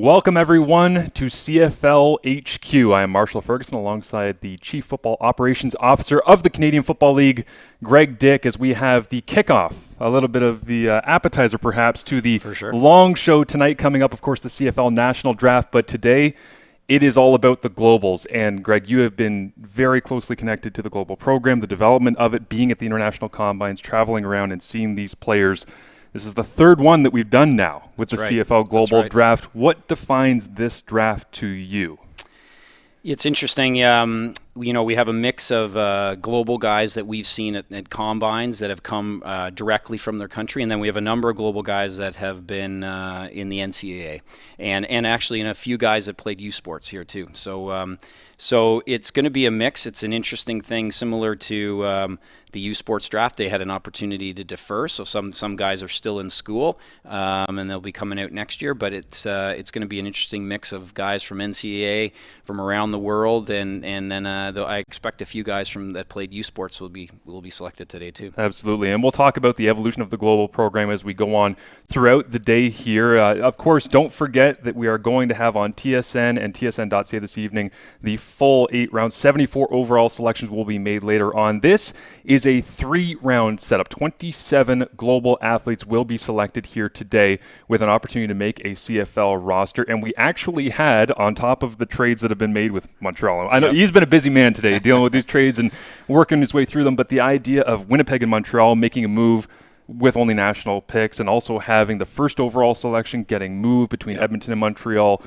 Welcome, everyone, to CFL HQ. I am Marshall Ferguson alongside the Chief Football Operations Officer of the Canadian Football League, Greg Dick, as we have the kickoff, a little bit of the appetizer, perhaps, to the long show tonight coming up, of course, the CFL National Draft. But today, it is all about the globals. And, Greg, you have been very closely connected to the global program, the development of it, being at the international combines, traveling around and seeing these players. This is the third one that we've done now with the CFL Global Draft. What defines this draft to you? It's interesting. We have a mix of global guys that we've seen at combines that have come directly from their country, and then we have a number of global guys that have been in the NCAA, and actually in a few guys that played U Sports here too. So it's going to be a mix. It's an interesting thing, similar to the U Sports draft. They had an opportunity to defer, so some guys are still in school, and they'll be coming out next year. But it's going to be an interesting mix of guys from NCAA, from around the world, and then I expect a few guys that played U Sports will be selected today too. Absolutely, and we'll talk about the evolution of the global program as we go on throughout the day here. Of course, don't forget that we are going to have on TSN and TSN.ca this evening the full 8 rounds. 74 overall selections will be made later on. This is a 3-round setup. 27 global athletes will be selected here today with an opportunity to make a CFL roster. And we actually had, on top of the trades that have been made with Montreal, I know he's been a busy man today dealing with these trades and working his way through them, but the idea of Winnipeg and Montreal making a move with only national picks and also having the first overall selection getting moved between Edmonton and Montreal.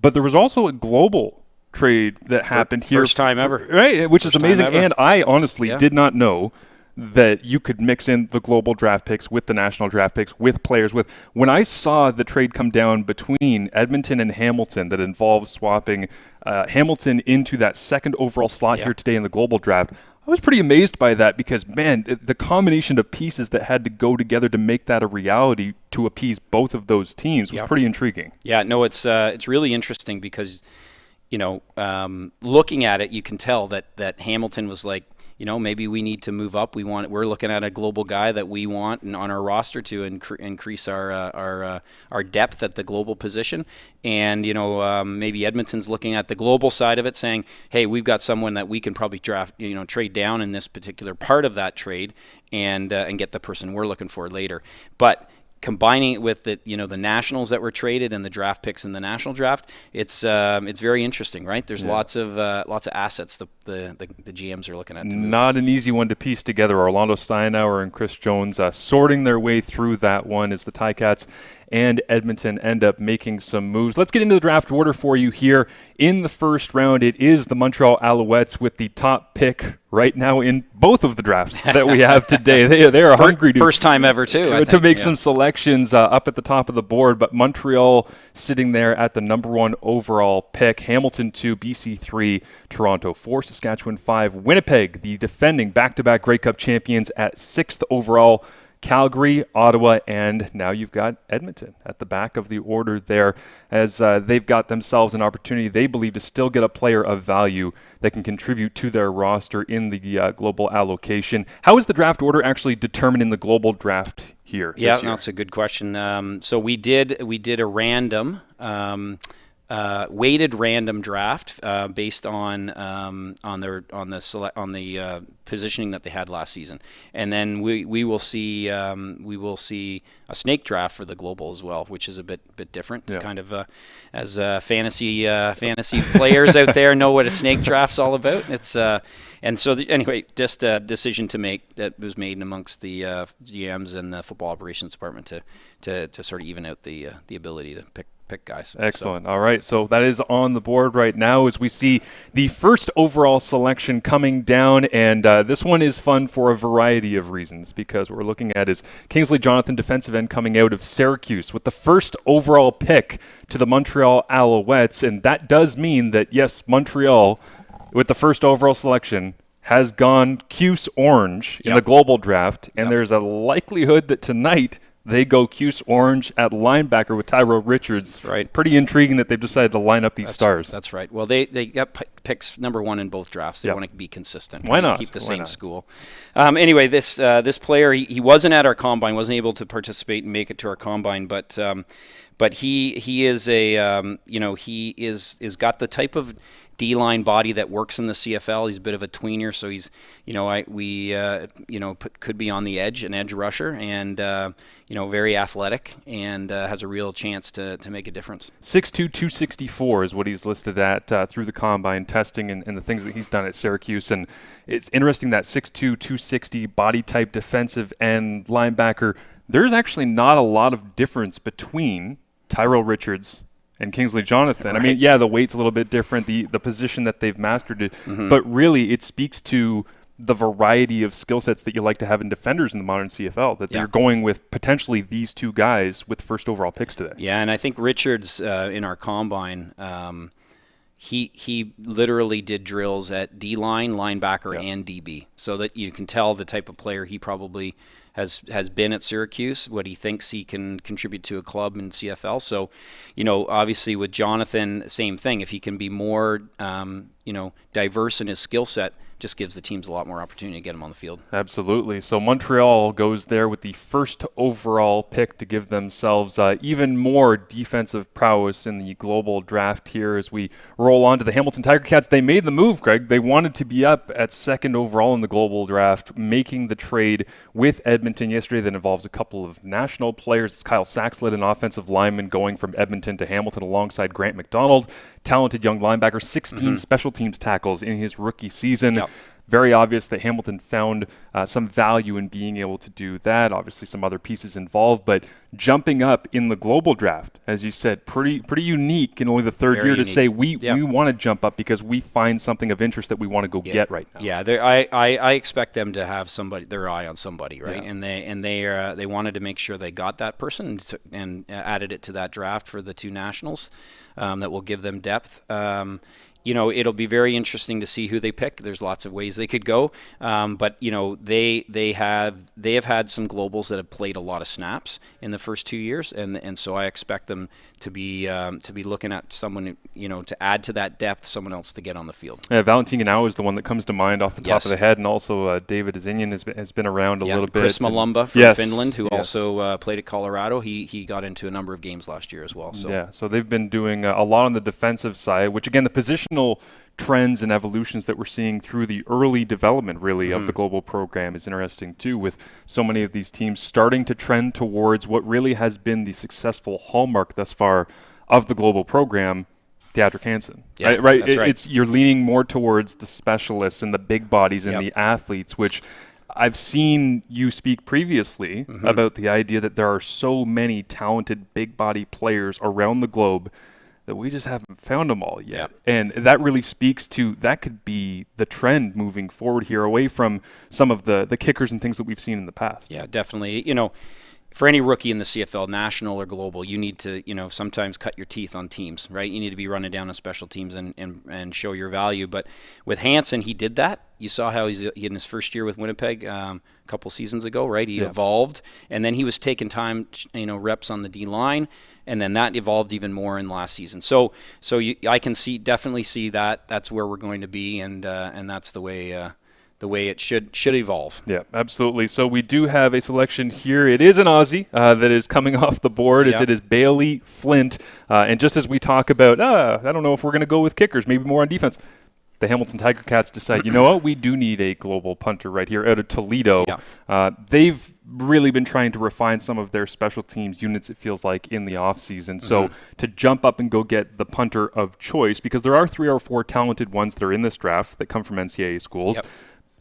But there was also a global trade that happened here. First time ever. Right, which is amazing. And I honestly did not know that you could mix in the global draft picks with the national draft picks with players with. When I saw the trade come down between Edmonton and Hamilton that involved swapping Hamilton into that second overall slot here today in the global draft, I was pretty amazed by that because, man, the combination of pieces that had to go together to make that a reality to appease both of those teams was pretty intriguing. Yeah, no, it's really interesting because looking at it, you can tell that Hamilton was like, maybe we need to move up. We're looking at a global guy that we want on our roster to increase our depth at the global position. And maybe Edmonton's looking at the global side of it, saying, hey, we've got someone that we can probably draft, trade down in this particular part of that trade, and get the person we're looking for later. But combining it with the nationals that were traded and the draft picks in the national draft, it's very interesting, right? There's lots of assets the GMs are looking at. Not an easy one to piece together. Orlando Steinauer and Chris Jones sorting their way through that one as the Ticats and Edmonton end up making some moves. Let's get into the draft order for you here. In the first round, it is the Montreal Alouettes with the top pick right now in both of the drafts that we have today. They are hungry to first time ever too to make some selections up at the top of the board. But Montreal sitting there at the number 1 overall pick. Hamilton 2, BC 3, Toronto 4, Saskatchewan 5, Winnipeg, the defending back-to-back Grey Cup champions, at 6th overall. Calgary, Ottawa, and now you've got Edmonton at the back of the order there as they've got themselves an opportunity, they believe, to still get a player of value that can contribute to their roster in the global allocation. How is the draft order actually determined in the global draft here? Yeah, that's a good question. So we did a random weighted random draft based on the positioning that they had last season, and then we will see a snake draft for the global as well, which is a bit different. It's kind of as fantasy players out there know what a snake draft's all about. It's and so anyway, just a decision to make that was made amongst the GMs and the football operations department to sort of even out the ability to pick guys. Excellent. All right. So that is on the board right now as we see the first overall selection coming down. And this one is fun for a variety of reasons because what we're looking at is Kingsley Jonathan, defensive end coming out of Syracuse with the first overall pick to the Montreal Alouettes. And that does mean that, yes, Montreal, with the first overall selection, has gone Cuse Orange in the global draft. And there's a likelihood that tonight they go Cuse Orange at linebacker with Tyrell Richards. That's right. Pretty intriguing that they've decided to line up these stars. That's right. Well, they got picks number 1 in both drafts. They want to be consistent. Why not? Keep the same school. Anyway, this player, he wasn't at our combine, wasn't able to participate and make it to our combine, but he is a he is got the type of D-line body that works in the CFL. He's a bit of a tweener, so he's could be on the edge, an edge rusher, and very athletic, and has a real chance to make a difference. 6'2", 264 is what he's listed at through the combine testing and the things that he's done at Syracuse. And it's interesting that 6'2", 260 body type defensive end linebacker. There's actually not a lot of difference between Tyrell Richards and Kingsley Jonathan. Right. I mean, yeah, the weight's a little bit different, the position that they've mastered it, but really it speaks to the variety of skill sets that you like to have in defenders in the modern CFL, that they're going with potentially these two guys with first overall picks today. Yeah, and I think Richards in our combine, he literally did drills at D-line, linebacker, and DB, so that you can tell the type of player he probably has been at Syracuse, what he thinks he can contribute to a club in CFL. So, obviously with Jonathan, same thing. If he can be more, diverse in his skill set, just gives the teams a lot more opportunity to get him on the field. Absolutely. So Montreal goes there with the first overall pick to give themselves even more defensive prowess in the global draft here as we roll on to the Hamilton Tiger Cats. They made the move, Greg. They wanted to be up at second overall in the global draft, making the trade with Edmonton yesterday that involves a couple of national players. It's Kyle Saxlett, an offensive lineman, going from Edmonton to Hamilton alongside Grant McDonald. Talented young linebacker, 16 special teams tackles in his rookie season. Yep. Very obvious that Hamilton found some value in being able to do that. Obviously, some other pieces involved, but jumping up in the global draft, as you said, pretty unique in only the third year to say we want to jump up because we find something of interest that we want to go get right now. Yeah, I expect them to have their eye on somebody, right? Yeah. They wanted to make sure they got that person and added it to that draft for the two nationals that will give them depth. It'll be very interesting to see who they pick. There's lots of ways they could go, but they have had some globals that have played a lot of snaps in the first 2 years, and so I expect them to be looking at someone to add to that depth, someone else to get on the field. Yeah, Valentin Ganau is the one that comes to mind off the top of the head, and also David Azinian has been around a little bit. Chris Malumba from Finland, who also played at Colorado. He got into a number of games last year as well. So they've been doing a lot on the defensive side, which again the position trends and evolutions that we're seeing through the early development really of the global program is interesting too, with so many of these teams starting to trend towards what really has been the successful hallmark thus far of the global program, Deadrick Hansen. Yeah, right? Right. You're leaning more towards the specialists and the big bodies and the athletes, which I've seen you speak previously about the idea that there are so many talented big body players around the globe that we just haven't found them all yet. And that really speaks to that could be the trend moving forward here, away from some of the kickers and things that we've seen in the past. Yeah, definitely. For any rookie in the CFL, national or global, you need to, sometimes cut your teeth on teams, right? You need to be running down on special teams and show your value. But with Hansen, he did that. You saw how he in his first year with Winnipeg a couple seasons ago, right? He evolved, and then he was taking time, reps on the D line, and then that evolved even more in last season. So I can definitely see that that's where we're going to be, and that's the way it should evolve. Yeah, absolutely. So we do have a selection here. It is an Aussie that is coming off the board. As it is Bailey Flint. And just as we talk about, I don't know if we're going to go with kickers, maybe more on defense, the Hamilton Tiger Cats decide, you know what, we do need a global punter right here out of Toledo. Yeah. They've really been trying to refine some of their special teams units, it feels like, in the offseason. So to jump up and go get the punter of choice, because there are 3 or 4 talented ones that are in this draft that come from NCAA schools. Yep.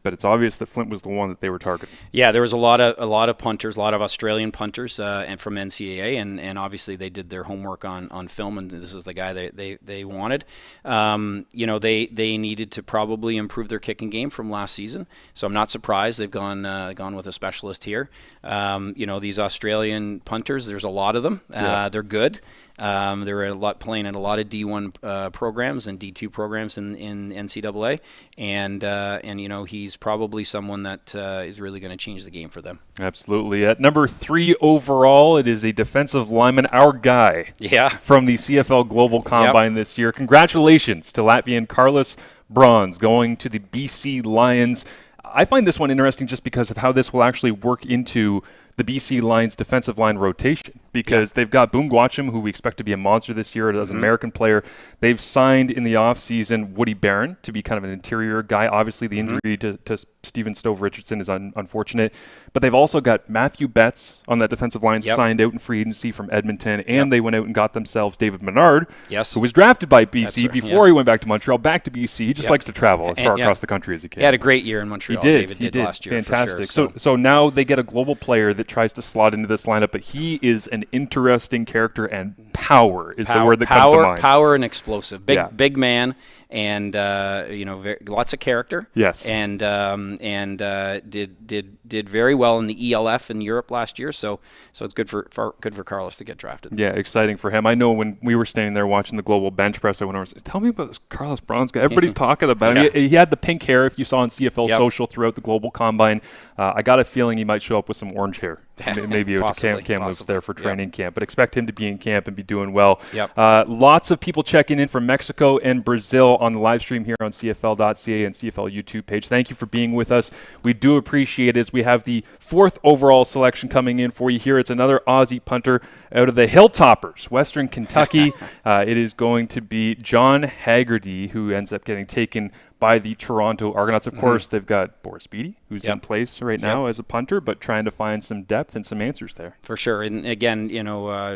But it's obvious that Flint was the one that they were targeting. Yeah, there was a lot of punters, a lot of Australian punters, and from NCAA, and obviously they did their homework on film, and this is the guy they wanted. They needed to probably improve their kicking game from last season, so I'm not surprised they've gone with a specialist here. These Australian punters, there's a lot of them. They're good. They were playing in a lot of D1 programs and D2 programs in NCAA, and he's probably someone that is really going to change the game for them. Absolutely. At number 3 overall, it is a defensive lineman, our guy, from the CFL Global Combine this year. Congratulations to Latvian Carlos Brons going to the BC Lions. I find this one interesting just because of how this will actually work into the BC Lions defensive line rotation, because they've got Boom Gwacham, who we expect to be a monster this year as an American player. They've signed in the offseason Woody Barron to be kind of an interior guy. Obviously, the injury to Stephen Stove Richardson is unfortunate. But they've also got Matthew Betts on that defensive line signed out in free agency from Edmonton, and they went out and got themselves David Menard, who was drafted by BC before he went back to Montreal, back to BC. He just likes to travel as far across the country as he can. He had a great year in Montreal. David did last year. Fantastic. For sure, so now they get a global player that tries to slot into this lineup, but he is an interesting character, and power is the word that comes to mind. Power and explosive. Big man. And lots of character. Yes. And did very well in the ELF in Europe last year. So it's good for Carlos to get drafted. Yeah, exciting for him. I know when we were standing there watching the global bench press, I went over and said, "Tell me about this Carlos Brons guy." Everybody's talking about him. He had the pink hair, if you saw on CFL Social throughout the global combine. I got a feeling he might show up with some orange hair. Maybe Kamloops there for training camp, but expect him to be in camp and be doing well. Lots of people checking in from Mexico and Brazil on the live stream here on CFL.ca and CFL YouTube page. Thank you for being with us. We do appreciate it as we have the 4th overall selection coming in for you here. It's another Aussie punter out of the Hilltoppers, Western Kentucky. It is going to be John Haggerty, who ends up getting taken by the Toronto Argonauts. Of course, they've got Boris Beatty, who's in place right now as a punter, but trying to find some depth and some answers there. For sure. And again,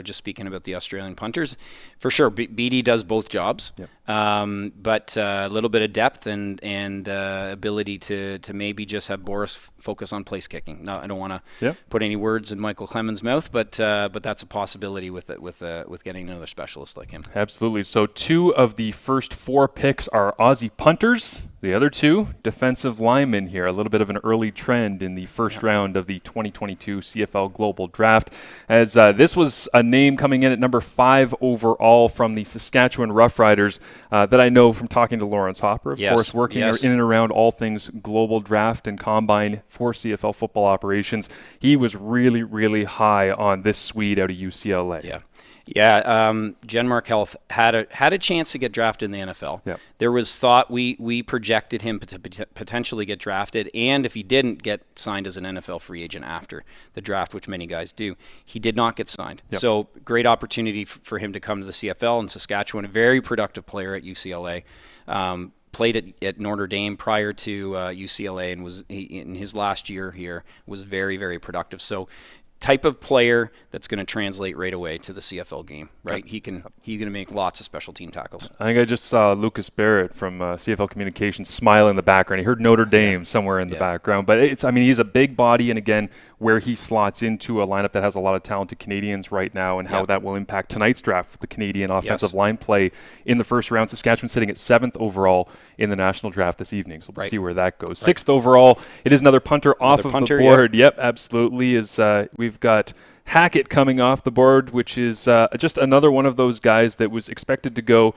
just speaking about the Australian punters, for sure, Beatty does both jobs, but a little bit of depth and ability to maybe just have Boris focus on place kicking. No, I don't want to put any words in Michael Clemens' mouth, but that's a possibility with getting another specialist like him. Absolutely. So 2 of the first 4 picks are Aussie punters. The other 2, defensive linemen here. A little bit of an early trend in the first round of the 2022 CFL Global Draft, as this was a name coming in at number 5 overall from the Saskatchewan Roughriders that I know from talking to Lawrence Hopper, of course, working in and around all things global draft and combine for CFL football operations. He was really, really high on this Swede out of UCLA. Genmark Health had a chance to get drafted in the NFL. There was thought we projected him to potentially get drafted, and if he didn't get signed as an NFL free agent after the draft, which many guys do, he did not get signed. So great opportunity for him to come to the CFL in Saskatchewan. A very productive player at UCLA. Played at Notre Dame prior to UCLA, and in his last year here was very, very productive. So type of player that's going to translate right away to the CFL game, right? He's going to make lots of special team tackles. I think I just saw Lucas Barrett from CFL Communications smile in the background. He heard Notre Dame somewhere in the background, but he's a big body, and again, where he slots into a lineup that has a lot of talented Canadians right now, and how that will impact tonight's draft with the Canadian offensive line play in the first round. Saskatchewan sitting at 7th overall in the national draft this evening, so we'll see where that goes. 6th overall, it is another punter off of the board. Yep, absolutely. We've got Hackett coming off the board, which is just another one of those guys that was expected to go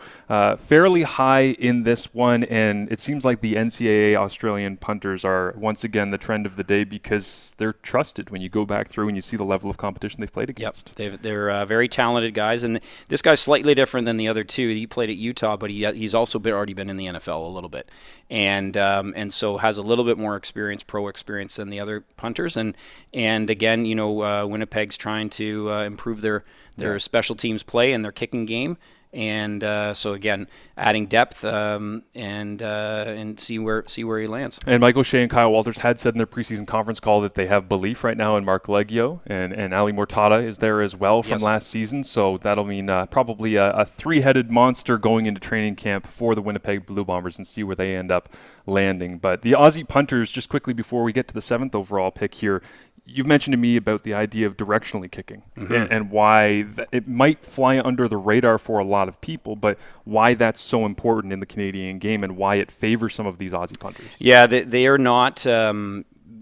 fairly high in this one, and it seems like the NCAA Australian punters are once again the trend of the day because they're trusted when you go back through and you see the level of competition they've played against. They're very talented guys, and this guy's slightly different than the other 2. He played at Utah, but he's also already been in the NFL a little bit, and so has a little bit more pro experience than the other punters, and again, Winnipeg's trying to improve their special teams play and their kicking game, and so again, adding depth and see where he lands. And Mike O'Shea and Kyle Walters had said in their preseason conference call that they have belief right now in Mark Leggio, and Ali Mortada is there as well from last season, so that'll mean probably a 3-headed monster going into training camp for the Winnipeg Blue Bombers, and see where they end up landing. But the Aussie punters, just quickly before we get to the 7th overall pick here, you've mentioned to me about the idea of directionally kicking and why it might fly under the radar for a lot of people, but why that's so important in the Canadian game and why it favors some of these Aussie punters. Yeah, they are not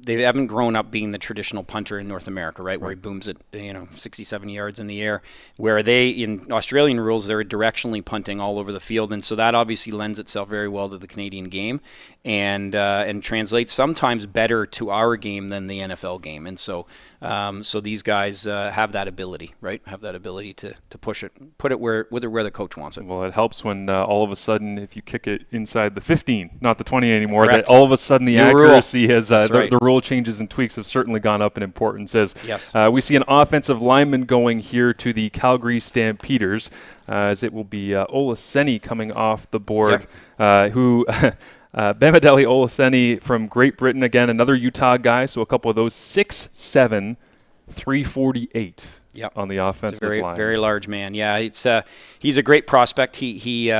they haven't grown up being the traditional punter in North America, right? Where he booms it, 67 yards in the air. Where they, in Australian rules, they're directionally punting all over the field, and so that obviously lends itself very well to the Canadian game, and translates sometimes better to our game than the NFL game. And so these guys have that ability, right? Have that ability to push it, put it where the coach wants it. Well, it helps when all of a sudden, if you kick it inside the 15, not the 20 anymore, Correct. that all of a sudden the New accuracy rule. has the rule changes and tweaks have certainly gone up in importance. As Yes. We see an offensive lineman going here to the Calgary Stampeders, as it will be Olaseni coming off the board, who. Bamidele Olaseni from Great Britain, again, another Utah guy, so a couple of those, 6'7", 348 on the offensive line. Very large man. Yeah, he's a great prospect. He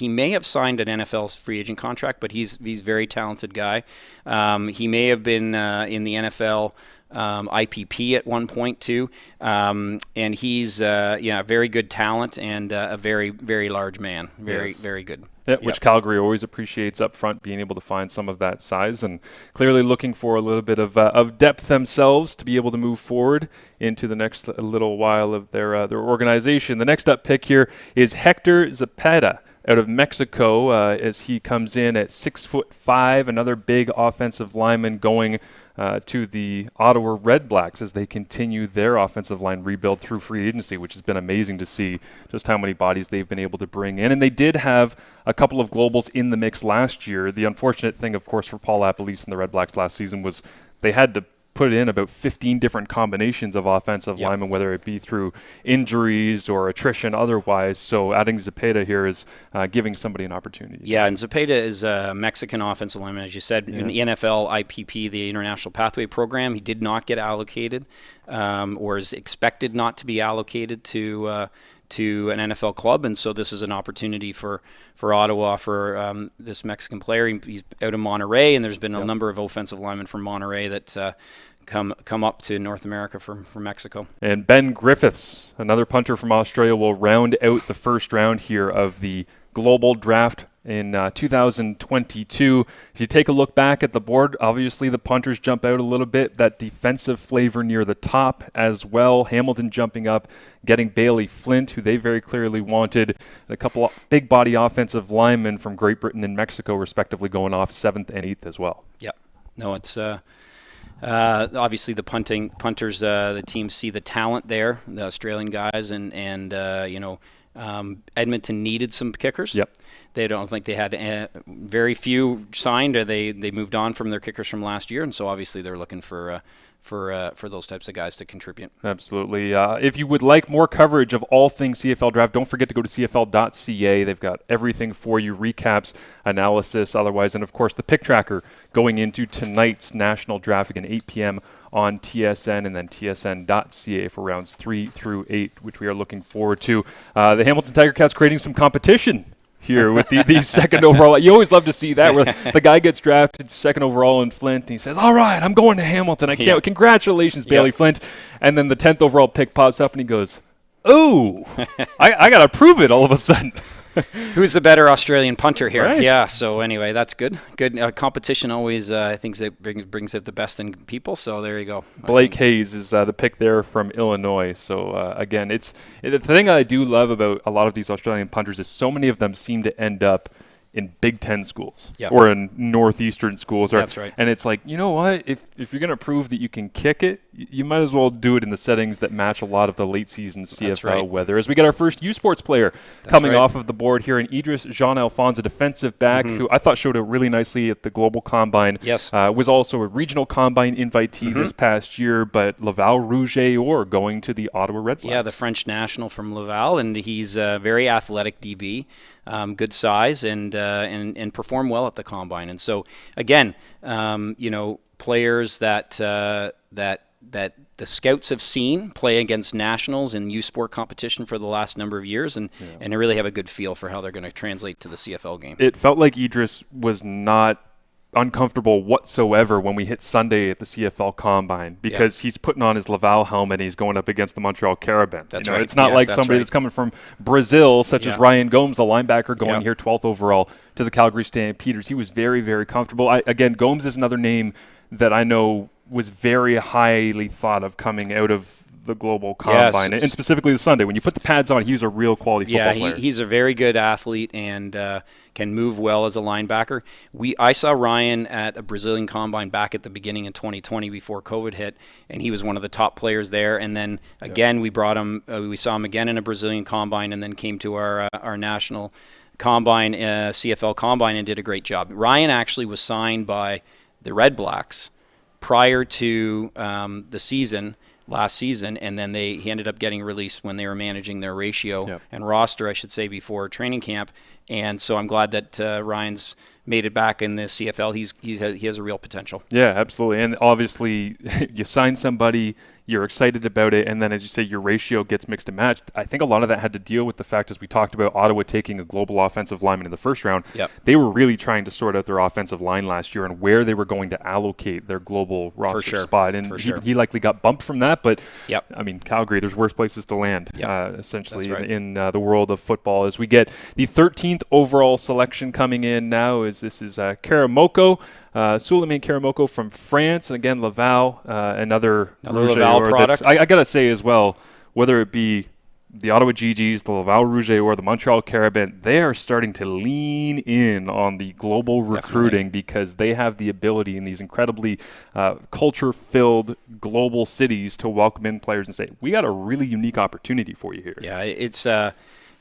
may have signed an NFL's free agent contract, but he's a very talented guy. He may have been in the NFL IPP at one point too, and he's very good talent and a very, very large man. Very good. Yeah, which Calgary always appreciates up front, being able to find some of that size, and clearly looking for a little bit of depth themselves to be able to move forward into the next little while of their organization. The next up pick here is Hector Zepeda out of Mexico, as he comes in at 6'5", another big offensive lineman going to the Ottawa Red Blacks as they continue their offensive line rebuild through free agency, which has been amazing to see just how many bodies they've been able to bring in. And they did have a couple of globals in the mix last year. The unfortunate thing, of course, for Paul Lapalisse and the Red Blacks last season was they had to put in about 15 different combinations of offensive linemen, whether it be through injuries or attrition otherwise. So adding Zepeda here is giving somebody an opportunity. Yeah, and Zepeda is a Mexican offensive lineman, as you said, in the NFL IPP, the International Pathway Program. He did not get allocated or is expected not to be allocated to an NFL club, and so this is an opportunity for Ottawa for this Mexican player. He's out of Monterrey, and there's been a number of offensive linemen from Monterrey that come up to North America from Mexico. And Ben Griffiths, another punter from Australia, will round out the first round here of the Global Draft in 2022. If you take a look back at the board, obviously the punters jump out a little bit. That defensive flavor near the top as well. Hamilton jumping up, getting Bailey Flint, who they very clearly wanted. A couple of big body offensive linemen from Great Britain and Mexico, respectively, going off 7th and 8th as well. Yeah. No, it's obviously the punters, the teams see the talent there, the Australian guys, and Edmonton needed some kickers. Yep. They don't think they had very few signed, or they moved on from their kickers from last year, and so obviously they're looking for those types of guys to contribute. Absolutely. If you would like more coverage of all things CFL Draft, don't forget to go to CFL.ca. They've got everything for you, recaps, analysis, otherwise, and of course the pick tracker going into tonight's National Draft again, 8 p.m. on TSN, and then TSN.ca for rounds 3 through 8, which we are looking forward to. The Hamilton Tiger Cats creating some competition here with the second overall. You always love to see that, where the guy gets drafted second overall in Flint, and he says, all right, I'm going to Hamilton. I can't. Congratulations, Bailey Flint. And then the 10th overall pick pops up, and he goes, oh, I got to prove it all of a sudden. Who's the better Australian punter here? Right. Yeah, so anyway, that's good. Good competition always, I think, brings out the best in people, so there you go. Blake Hayes is the pick there from Illinois. So, again, the thing I do love about a lot of these Australian punters is so many of them seem to end up in Big Ten schools or in Northeastern schools. That's right. And it's like, you know what? If you're going to prove that you can kick it, you might as well do it in the settings that match a lot of the late season CFL weather. As we get our first U Sports player coming off of the board here, in Idris Jean-Alphonse, a defensive back who I thought showed it really nicely at the Global Combine. Yes. Was also a regional combine invitee this past year, but Laval Rouge-et-Or going to the Ottawa Red Blacks. Yeah, the French national from Laval, and he's a very athletic DB. Good size and perform well at the combine. And so again, players that the scouts have seen play against nationals in U Sport competition for the last number of years, and they really have a good feel for how they're going to translate to the CFL game. It felt like Idris was not uncomfortable whatsoever when we hit Sunday at the CFL Combine, because he's putting on his Laval helmet and he's going up against the Montreal Carabin. That's right. It's not like somebody that's coming from Brazil, such as Ryan Gomes, the linebacker, going here 12th overall to the Calgary Stampeders. He was very, very comfortable. Again, Gomes is another name that I know was very highly thought of coming out of the Global Combine, and specifically the Sunday. When you put the pads on, he's a real quality football player. He's a very good athlete and can move well as a linebacker. I saw Ryan at a Brazilian Combine back at the beginning of 2020 before COVID hit, and he was one of the top players there. And then again, we brought him. We saw him again in a Brazilian Combine, and then came to our national Combine, CFL Combine, and did a great job. Ryan actually was signed by the Red Blacks prior to the season. Last season, and then he ended up getting released when they were managing their ratio and roster, I should say, before training camp. And so I'm glad that Ryan's made it back in the CFL. He has a real potential. Yeah, absolutely. And obviously, you sign somebody, you're excited about it, and then, as you say, your ratio gets mixed and matched. I think a lot of that had to deal with the fact, as we talked about, Ottawa taking a global offensive lineman in the first round. They were really trying to sort out their offensive line last year and where they were going to allocate their global roster spot. And he likely got bumped from that, but I mean, Calgary, there's worse places to land, essentially, in the world of football. As we get the 13th overall selection coming in now, this is Karamoko. Souleymane Karamoko from France, and again Laval, another Laval product. I gotta say as well, whether it be the Ottawa GGs, the Laval Rouge, or the Montreal Carabin, they are starting to lean in on the global recruiting because they have the ability in these incredibly culture-filled global cities to welcome in players and say, we got a really unique opportunity for you here. Yeah, it's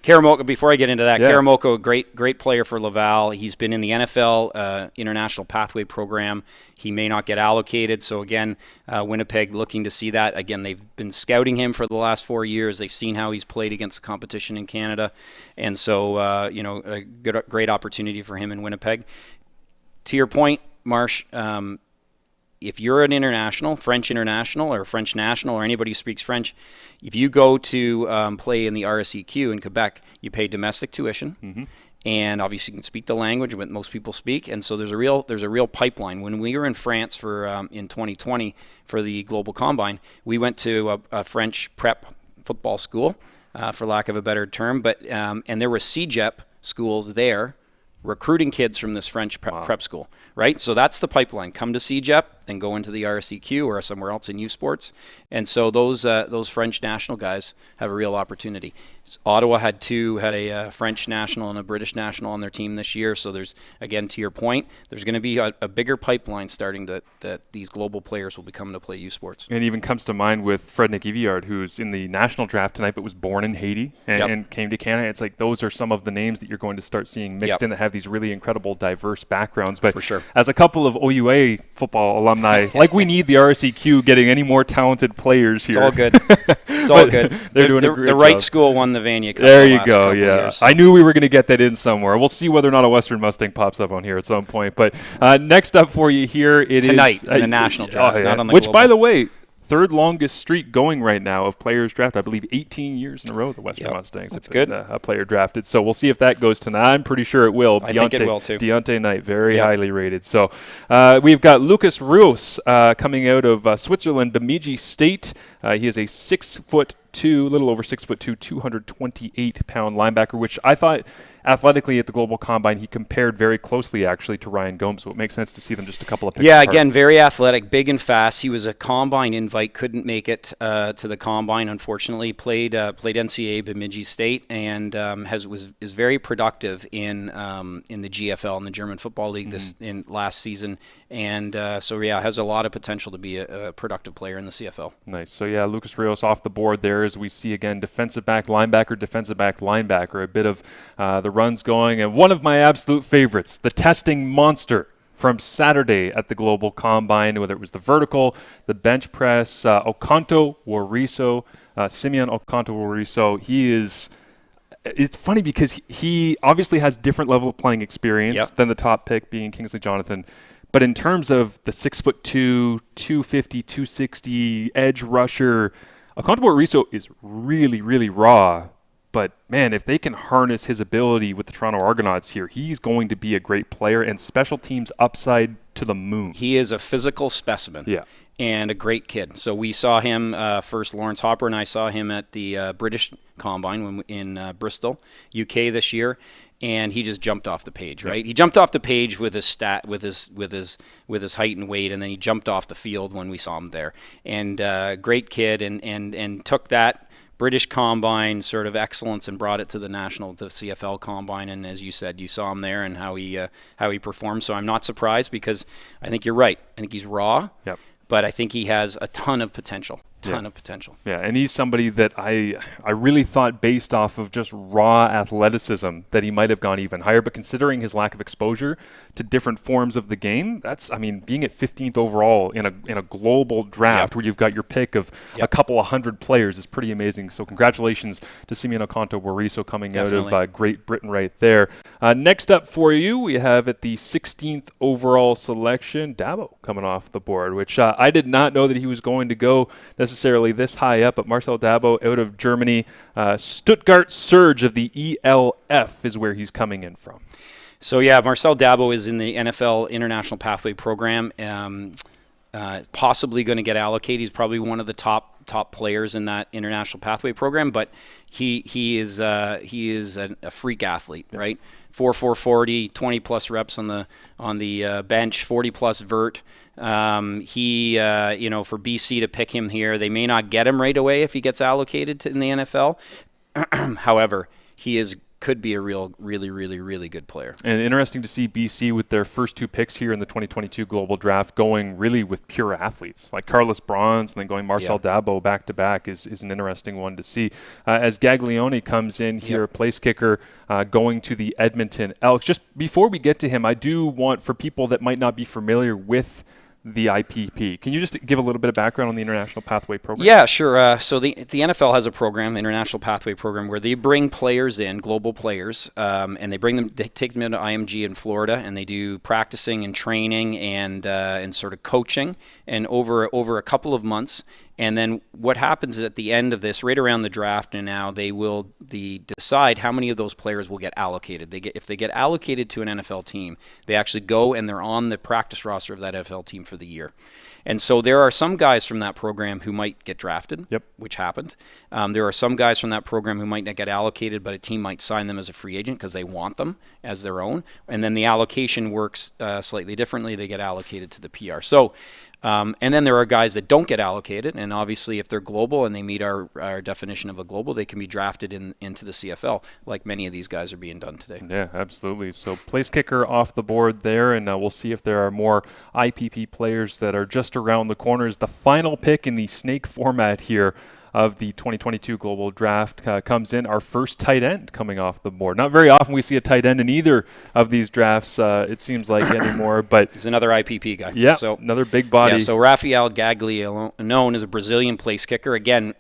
Karamoko, before I get into that, Karamoko, great player for Laval. He's been in the NFL International Pathway Program. He may not get allocated. So, again, Winnipeg looking to see that. Again, they've been scouting him for the last 4 years. They've seen how he's played against the competition in Canada. And so, a great opportunity for him in Winnipeg. To your point, Marsh, if you're an international, French international or French national or anybody who speaks French, if you go to play in the RSEQ in Quebec, you pay domestic tuition, and obviously you can speak the language that most people speak, and so there's a real pipeline. When we were in France for in 2020 for the Global Combine, we went to a French prep football school, for lack of a better term, but and there were CEGEP schools there recruiting kids from this French prep school, right? So that's the pipeline. Come to CEGEP, then go into the RSEQ or somewhere else in U Sports. And so those French national guys have a real opportunity. Ottawa had a French national and a British national on their team this year. So there's, again, to your point, there's going to be a bigger pipeline starting that these global players will be coming to play U Sports. And it even comes to mind with Frederick Iviard, who's in the national draft tonight, but was born in Haiti and came to Canada. It's like those are some of the names that you're going to start seeing mixed in that have these really incredible, diverse backgrounds. But for sure, as a couple of OUA football alumni, like we need the RSEQ getting any more talented players here. It's all good. It's all good. They're doing a great The right job. School won the Vanier Cup. There you go. Yeah, I knew we were going to get that in somewhere. We'll see whether or not a Western Mustang pops up on here at some point. But next up for you here, tonight in the national draft, not on the which, global. By the way, third longest streak going right now of players drafted. I believe 18 years in a row the Western Mustangs. That's good. A player drafted. So we'll see if that goes tonight. I'm pretty sure it will. I think it will too. Deontay Knight, very highly rated. So we've got Lucas Rios coming out of Switzerland, Bemidji State. He is a 6'2", a little over 6'2", 228-pound linebacker, which I thought athletically at the Global Combine he compared very closely actually to Ryan Gomes. So it makes sense to see them just a couple of picks apart. Again, very athletic, big and fast. He was a Combine invite, couldn't make it to the Combine, unfortunately. Played NCAA Bemidji State and is very productive in the GFL, in the German Football League in last season. And has a lot of potential to be a productive player in the CFL. Nice. So Lucas Rios off the board there as we see again defensive back, linebacker, a bit of the runs going. And one of my absolute favorites, the testing monster from Saturday at the Global Combine, whether it was the vertical, the bench press, Okanto Wariso, Simeon Okanto Wariso. It's funny because he obviously has different level of playing experience than the top pick being Kingsley Jonathan. But in terms of the 6'2", 250, 260 edge rusher, Okanto Wariso is really, really raw. But, man, if they can harness his ability with the Toronto Argonauts here, he's going to be a great player and special teams upside to the moon. He is a physical specimen and a great kid. So we saw him first, Lawrence Hopper and I saw him at the British Combine in Bristol, UK this year. and he just jumped off the page, right? He jumped off the page with his height and weight, and then he jumped off the field when we saw him there. And great kid, and took that British Combine sort of excellence and brought it to the CFL Combine. And as you said, you saw him there and how he performed. So I'm not surprised, because I think you're right. I think he's raw, but I think he has a ton of potential. Of potential. Yeah, and he's somebody that I really thought, based off of just raw athleticism, that he might have gone even higher. But considering his lack of exposure to different forms of the game, being at 15th overall in a global draft where you've got your pick of a couple of hundred players is pretty amazing. So congratulations to Simeon Okonto-Wariso coming out of Great Britain right there. Next up for you, we have at the 16th overall selection, Dabo coming off the board, which I did not know that he was going to go necessarily this high up, but Marcel Dabo out of Germany, Stuttgart Surge of the ELF is where he's coming in from. So Marcel Dabo is in the NFL International Pathway Program, possibly going to get allocated. He's probably one of the top players in that International Pathway Program, but he is a freak athlete, right? 4.40, 20 plus reps on the bench, 40 plus vert. For BC to pick him here, they may not get him right away if he gets allocated in the NFL. However, could be a really good player. And interesting to see BC with their first two picks here in the 2022 Global Draft going really with pure athletes, like Carlos Bronze and then going Marcel Dabo back-to-back is an interesting one to see. As Gaglione comes in here, place kicker, going to the Edmonton Elks. Just before we get to him, I do want, for people that might not be familiar with the IPP, can you just give a little bit of background on the International Pathway Program? Yeah, sure. So the NFL has a program, International Pathway Program, where they bring players in, global players, and they take them into IMG in Florida, and they do practicing and training and sort of coaching, and over a couple of months. And then what happens is at the end of this, right around the draft, and now they decide how many of those players will get allocated. If they get allocated to an NFL team, they actually go and they're on the practice roster of that NFL team for the year. And so there are some guys from that program who might get drafted, which happened. There are some guys from that program who might not get allocated, but a team might sign them as a free agent because they want them as their own. And then the allocation works slightly differently. They get allocated to the PR. So, and then there are guys that don't get allocated, and obviously if they're global and they meet our definition of a global, they can be drafted into the CFL, like many of these guys are being done today. Yeah, absolutely. So place kicker off the board there, and we'll see if there are more IPP players that are just around the corners. The final pick in the snake format here of the 2022 Global Draft comes in. Our first tight end coming off the board. Not very often we see a tight end in either of these drafts, it seems like, anymore. But he's another IPP guy. Yeah, so another big body. Yeah, so Rafael Gaglione is a Brazilian place kicker. Again,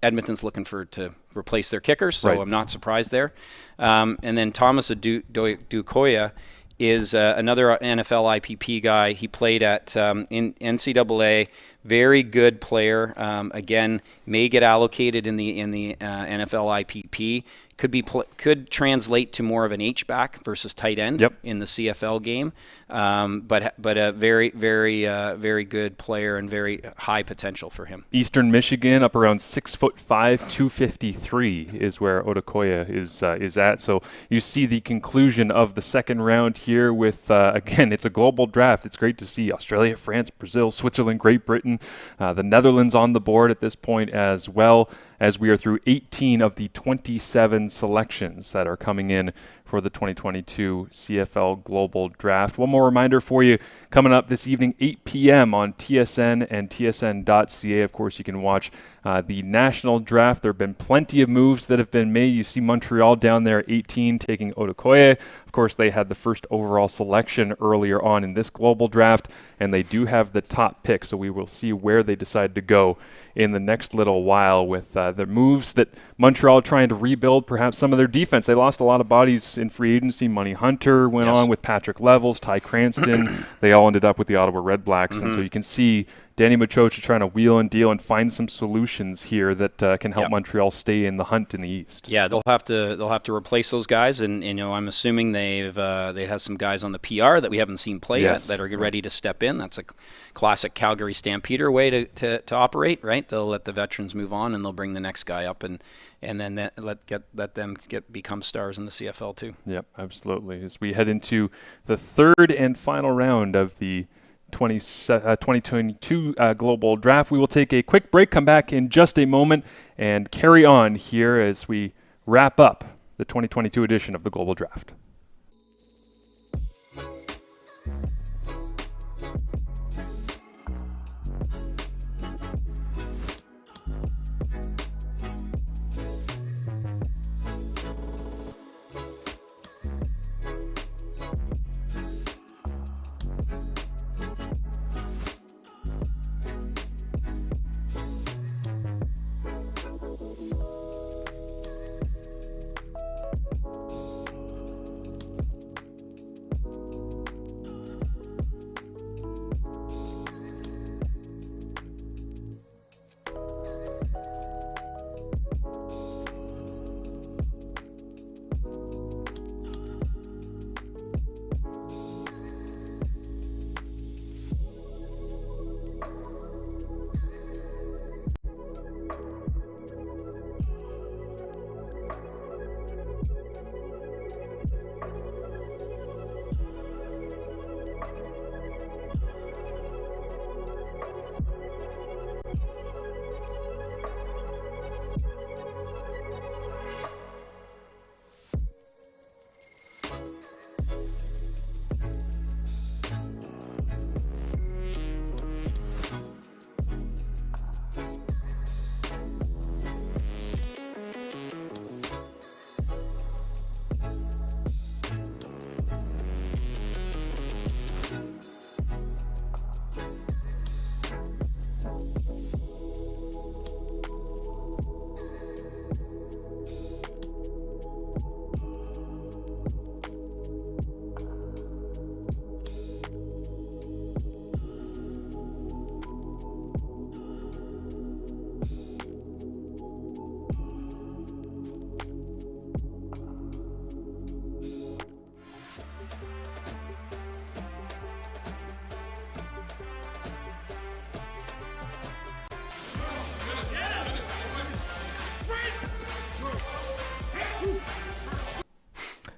Edmonton's looking to replace their kickers, so I'm not surprised there. And then Thomas Dukoya is another NFL IPP guy. He played at in NCAA. Very good player. Again, may get allocated in the NFL IPP. Could translate to more of an H-back versus tight end in the CFL game. But a very good player and very high potential for him. Eastern Michigan, up around 6'5", 253 is where Odukoya is at. So you see the conclusion of the second round here with again, it's a global draft. It's great to see Australia, France, Brazil, Switzerland, Great Britain, the Netherlands on the board at this point as well, as we are through 18 of the 27 selections that are coming in for the 2022 CFL Global Draft. One more reminder for you, coming up this evening, 8 p.m. on TSN and TSN.ca. Of course, you can watch the national draft. There have been plenty of moves that have been made. You see Montreal down there, 18, taking Odukoya. Of course, they had the first overall selection earlier on in this global draft, and they do have the top pick, so we will see where they decide to go in the next little while with the moves that Montreal trying to rebuild perhaps some of their defense. They lost a lot of bodies in free agency. Money Hunter went on with Patrick Levels, Ty Cranston. They all ended up with the Ottawa Redblacks, and so you can see Danny Machocha trying to wheel and deal and find some solutions here that can help Montreal stay in the hunt in the East. Yeah, they'll have to replace those guys, and I'm assuming they have some guys on the PR that we haven't seen play yet that are ready to step in. That's a classic Calgary Stampeder way to operate, right? They'll let the veterans move on, and they'll bring the next guy up, and and then let them become stars in the CFL too. Yep, absolutely. As we head into the third and final round of the 2022 Global Draft, we will take a quick break, come back in just a moment, and carry on here as we wrap up the 2022 edition of the Global Draft.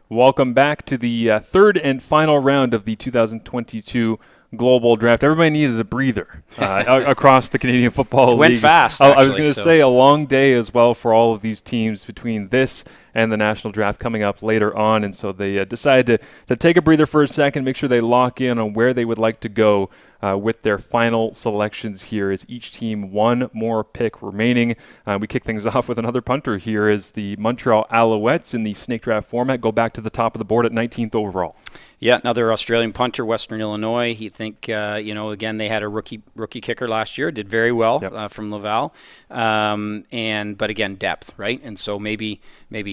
Welcome back to the third and final round of the 2022 Global Draft. Everybody needed a breather across the Canadian Football League. Went fast, I was going to say a long day as well for all of these teams between this and the National Draft coming up later on. And so they decided to take a breather for a second, make sure they lock in on where they would like to go with their final selections here, as each team one more pick remaining. We kick things off with another punter here as the Montreal Alouettes in the snake draft format go back to the top of the board at 19th overall. Yeah, another Australian punter, Western Illinois. He think, again, they had a rookie kicker last year, did very well from Laval. But again, depth, right? And so maybe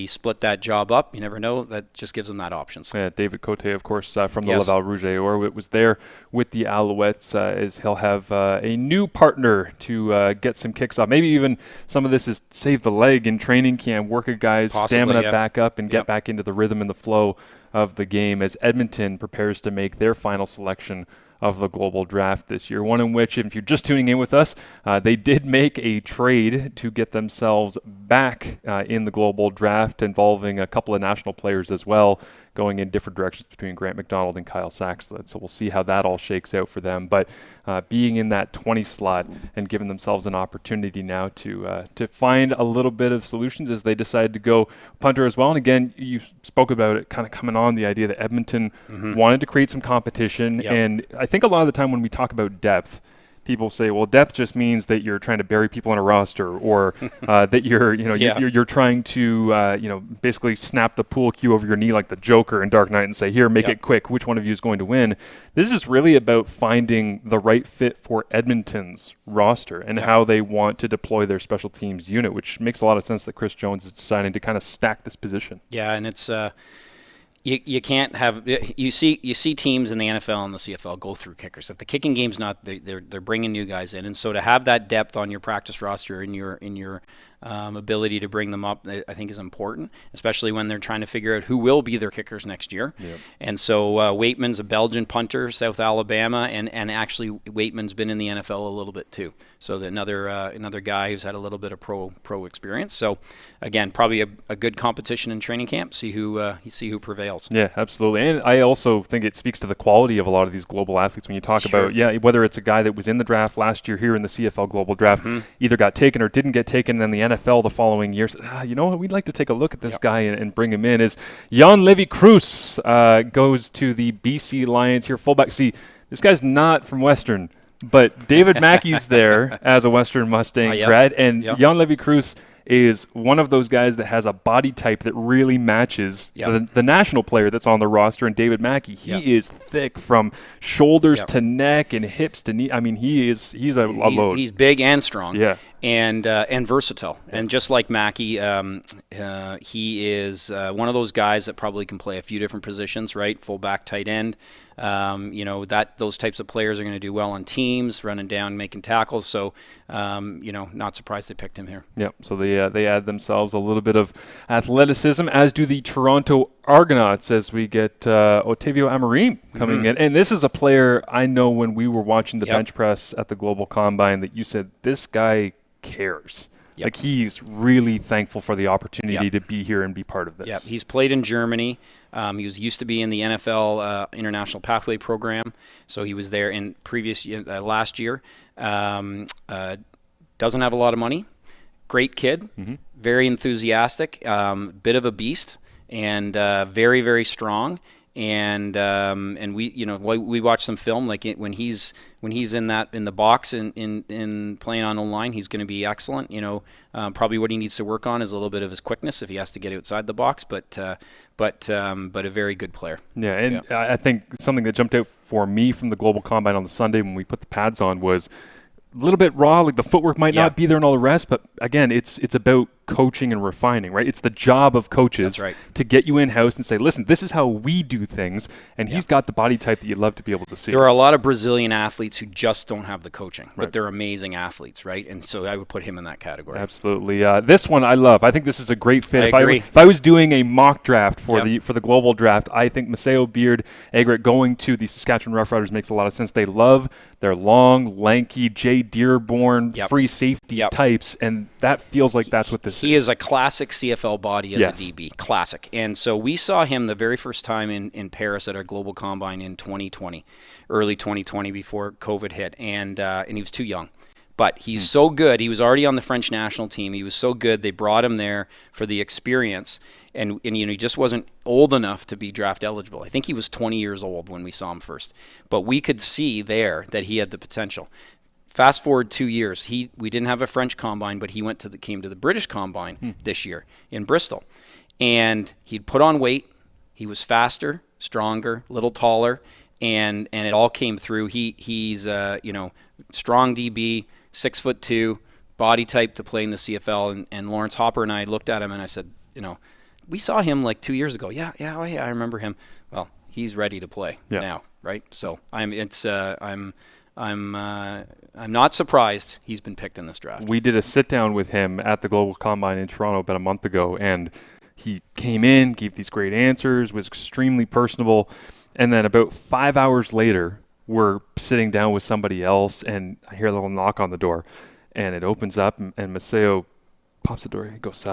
split that job up. You never know. That just gives them that option. Yeah, David Cote, of course, from the Laval Rouge or was there with the Alouettes, as he'll have a new partner to get some kicks off. Maybe even some of this is save the leg in training camp, work a guy's stamina back up and get back into the rhythm and the flow of the game as Edmonton prepares to make their final selection of the Global Draft this year. One in which, if you're just tuning in with us, they did make a trade to get themselves back in the Global Draft, involving a couple of national players as well, going in different directions between Grant McDonald and Kyle Saxlett. So we'll see how that all shakes out for them. But being in that 20 slot and giving themselves an opportunity now to find a little bit of solutions as they decide to go punter as well. And again, you spoke about it kind of coming on, the idea that Edmonton wanted to create some competition. And I think a lot of the time when we talk about depth, people say, well, depth just means that you're trying to bury people in a roster, or that you're trying to basically snap the pool cue over your knee like the Joker in Dark Knight and say, here, make it quick. Which one of you is going to win? This is really about finding the right fit for Edmonton's roster and how they want to deploy their special teams unit, which makes a lot of sense that Chris Jones is deciding to kind of stack this position. Yeah, and it's You can't have you see teams in the NFL and the CFL go through kickers. If the kicking game's not, they're bringing new guys in, and so to have that depth on your practice roster in your ability to bring them up, I think, is important, especially when they're trying to figure out who will be their kickers next year. Yep. And so Waitman's a Belgian punter, South Alabama, and actually Waitman's been in the NFL a little bit too. So another guy who's had a little bit of pro experience. So again, probably a good competition in training camp. See who prevails. Yeah, absolutely. And I also think it speaks to the quality of a lot of these global athletes when you talk about whether it's a guy that was in the draft last year here in the CFL Global Draft, either got taken or didn't get taken, and then the NFL the following year says, you know what, we'd like to take a look at this guy and bring him in. Is Jan Levi Cruz goes to the BC Lions here, fullback. See, this guy's not from Western, but David Mackey's there as a Western Mustang grad, and Jan Levi Cruz is one of those guys that has a body type that really matches the national player that's on the roster, and David Mackey. He is thick from shoulders to neck and hips to knee. I mean, he's a load. He's big and strong. Yeah. And versatile. And just like Mackey, he is one of those guys that probably can play a few different positions, right? Fullback, tight end. Those types of players are going to do well on teams, running down, making tackles. So, not surprised they picked him here. Yep. So they add themselves a little bit of athleticism, as do the Toronto Argonauts, as we get Otavio Amorim coming in. And this is a player I know when we were watching the bench press at the Global Combine that you said, this guy cares. Like, he's really thankful for the opportunity to be here and be part of this. Yeah, he's played in Germany. He used to be in the NFL International Pathway Program, so he was there in last year. Doesn't have a lot of money. Great kid, very enthusiastic, bit of a beast, and very, very strong. And we watched some film, like when he's in the box in playing on the line, he's going to be excellent. Probably what he needs to work on is a little bit of his quickness if he has to get outside the box, but a very good player. Yeah, and I think something that jumped out for me from the Global Combine on the Sunday when we put the pads on was a little bit raw. Like, the footwork might not be there and all the rest, but again, it's about coaching and refining, right? It's the job of coaches to get you in-house and say, listen, this is how we do things, and he's got the body type that you'd love to be able to see. There are a lot of Brazilian athletes who just don't have the coaching, but they're amazing athletes, right? And so I would put him in that category. Absolutely. This one I love. I think this is a great fit. I agree. If I was doing a mock draft for the Global Draft, I think Maceo Beard Egret going to the Saskatchewan Roughriders makes a lot of sense. They love their long, lanky, Jay Dearborn, free safety types, and that feels like that's what this is. He is a classic CFL body as a DB, classic. And so we saw him the very first time in Paris at our Global Combine in 2020, early 2020 before COVID hit, and he was too young. But he's so good. He was already on the French national team. He was so good. They brought him there for the experience, and he just wasn't old enough to be draft eligible. I think he was 20 years old when we saw him first. But we could see there that he had the potential. Fast forward 2 years, we didn't have a French combine, but he came to the British combine this year in Bristol, and he'd put on weight. He was faster, stronger, a little taller, and it all came through. He's strong DB, 6'2", body type to play in the CFL. And Lawrence Hopper and I looked at him and I said, we saw him like 2 years ago. I remember him. Well, he's ready to play now, right? So I'm not surprised he's been picked in this draft. We did a sit-down with him at the Global Combine in Toronto about a month ago, and he came in, gave these great answers, was extremely personable, and then about 5 hours later, we're sitting down with somebody else, and I hear a little knock on the door, and it opens up, and Maceo pops the door. He goes,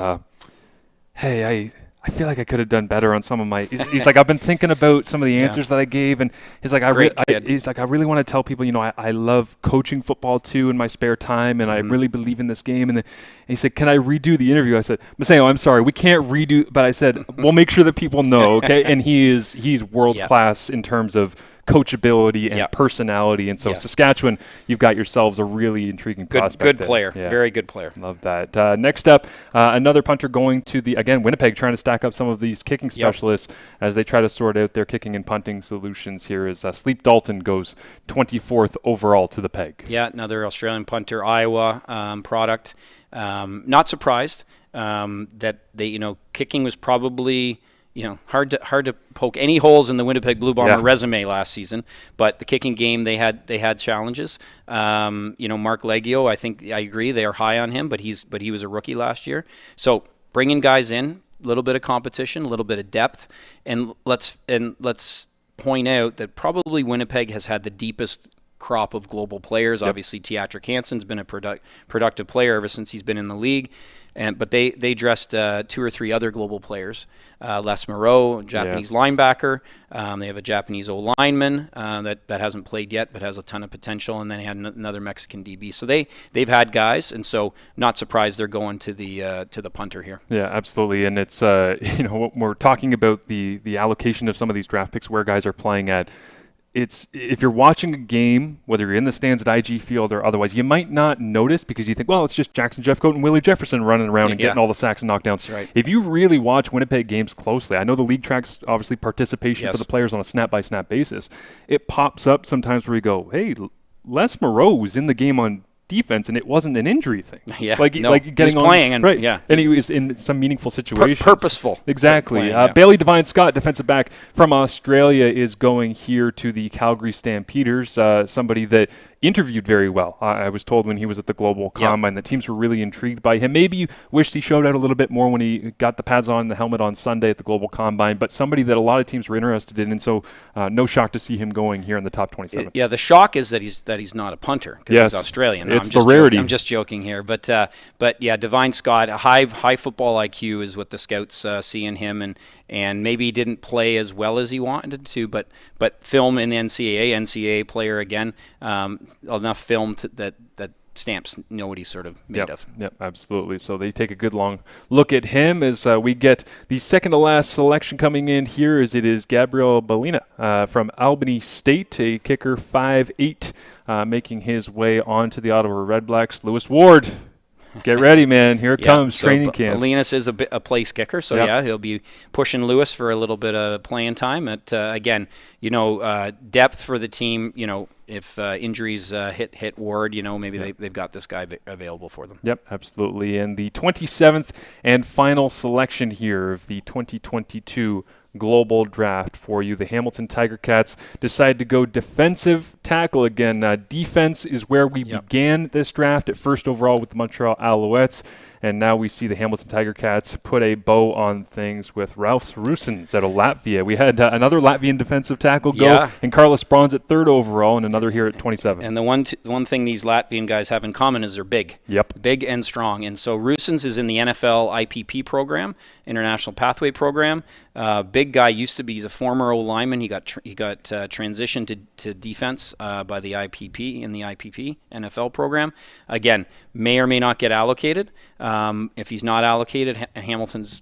hey, I feel like I could have done better on some of my. He's like, I've been thinking about some of the answers that I gave, and he's like, I really want to tell people, I love coaching football too in my spare time, and I really believe in this game. And he said, can I redo the interview? I said, Maceo, I'm sorry, we can't redo, but I said, we'll make sure that people know, okay? And he's world class in terms of coachability and personality, and so Saskatchewan, you've got yourselves a really intriguing prospect. Good player, very good player. Love that. Next up, another punter going to Winnipeg, trying to stack up some of these kicking specialists as they try to sort out their kicking and punting solutions. Here is Sleep Dalton goes 24th overall to the Peg. Yeah, another Australian punter, Iowa product. Not surprised that they, kicking was probably hard to poke any holes in the Winnipeg Blue Bomber Yeah. resume last season, but the kicking game they had challenges. Mark Leggio, I agree they are high on him, but he was a rookie last year. So bringing guys in, a little bit of competition, a little bit of depth, and let's point out that probably Winnipeg has had the deepest crop of global players. Yep. Obviously, Teatrick Hansen's been a productive player ever since he's been in the league. But they dressed 2 or 3 other global players. Les Moreau, Japanese linebacker. They have a Japanese O-lineman that hasn't played yet but has a ton of potential. And then they had another Mexican DB. So they've had guys, and so not surprised they're going to the punter here. Yeah, absolutely. And it's when we're talking about the allocation of some of these draft picks, where guys are playing at. It's if you're watching a game, whether you're in the stands at IG Field or otherwise, you might not notice because you think, well, it's just Jackson Jeffcoat and Willie Jefferson running around and getting all the sacks and knockdowns. Right. If you really watch Winnipeg games closely, I know the league tracks obviously participation for the players on a snap-by-snap basis. It pops up sometimes where you go, hey, Les Moreau was in the game on defense, and it wasn't an injury thing. Yeah, like getting on, playing, and and he was in some meaningful situations. Purposeful. Exactly. Playing, Bailey Devine Scott, defensive back from Australia, is going here to the Calgary Stampeders. Somebody that interviewed very well. I was told when he was at the Global Combine that teams were really intrigued by him. Maybe you wished he showed out a little bit more when he got the pads on, the helmet on Sunday at the Global Combine, but somebody that a lot of teams were interested in, and so no shock to see him going here in the top 27. Yeah, the shock is that he's not a punter because he's Australian. It's the rarity. I'm just joking here, but yeah, Devine Scott, a high football IQ is what the scouts see in him, and maybe he didn't play as well as he wanted to, but film in the NCAA player again, enough film that Stamps know what he's sort of made of. Yep, absolutely. So they take a good long look at him as we get the second to last selection coming in here. As it is Gabriel Balina from Albany State, a kicker, 5'8", making his way onto the Ottawa Redblacks. Lewis Ward. Get ready, man. Here it comes, training camp. Balinas is a place kicker, so he'll be pushing Lewis for a little bit of playing time. Again, depth for the team, if injuries hit Ward, maybe they've got this guy available for them. Yep, absolutely. And the 27th and final selection here of the 2022 Global Draft for you. The Hamilton Tiger Cats decide to go defensive tackle again. Defense is where we began this draft at first overall with the Montreal Alouettes, and now we see the Hamilton Tiger Cats put a bow on things with Ralf Rusens out of Latvia. We had another Latvian defensive tackle go, and Carlos Brons at 3rd overall, and another here at 27. And the one thing these Latvian guys have in common is they're big. Yep. Big and strong. And so Rusens is in the NFL IPP program, International Pathway Program. Big guy, he's a former O-lineman. He got transitioned to defense by the IPP in the IPP NFL program. Again, may or may not get allocated. If he's not allocated, Hamilton's,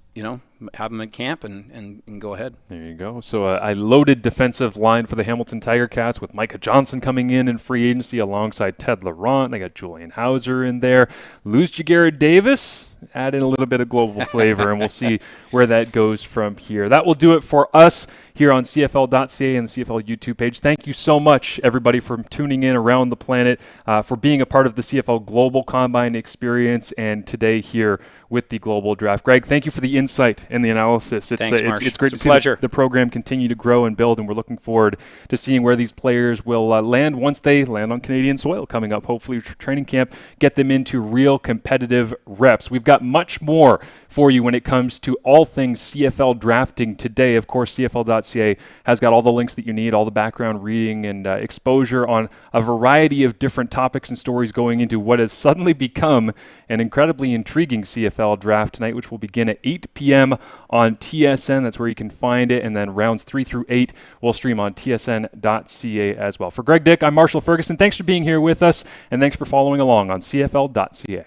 have him at camp and go ahead. There you go. So a loaded defensive line for the Hamilton Tiger Cats with Micah Johnson coming in free agency alongside Ted Laurent. They got Julian Hauser in there. Lose Jagarrett Davis, add in a little bit of global flavor, and we'll see where that goes from here. That will do it for us here on CFL.ca and the CFL YouTube page. Thank you so much, everybody, for tuning in around the planet, for being a part of the CFL Global Combine experience, and today here with the Global Draft. Greg, thank you for the insight and the analysis. Thanks, Marsh. It's great to see the program continue to grow and build, and we're looking forward to seeing where these players will land once they land on Canadian soil coming up. Hopefully, training camp, get them into real competitive reps. We've got much more for you when it comes to all things CFL drafting today. Of course, CFL.ca has got all the links that you need, all the background reading and exposure on a variety of different topics and stories going into what has suddenly become an incredibly intriguing CFL draft tonight, which will begin at 8 p.m. on TSN. That's where you can find it. And then rounds 3 through 8 will stream on TSN.ca as well. For Greg Dick, I'm Marshall Ferguson. Thanks for being here with us, and thanks for following along on CFL.ca.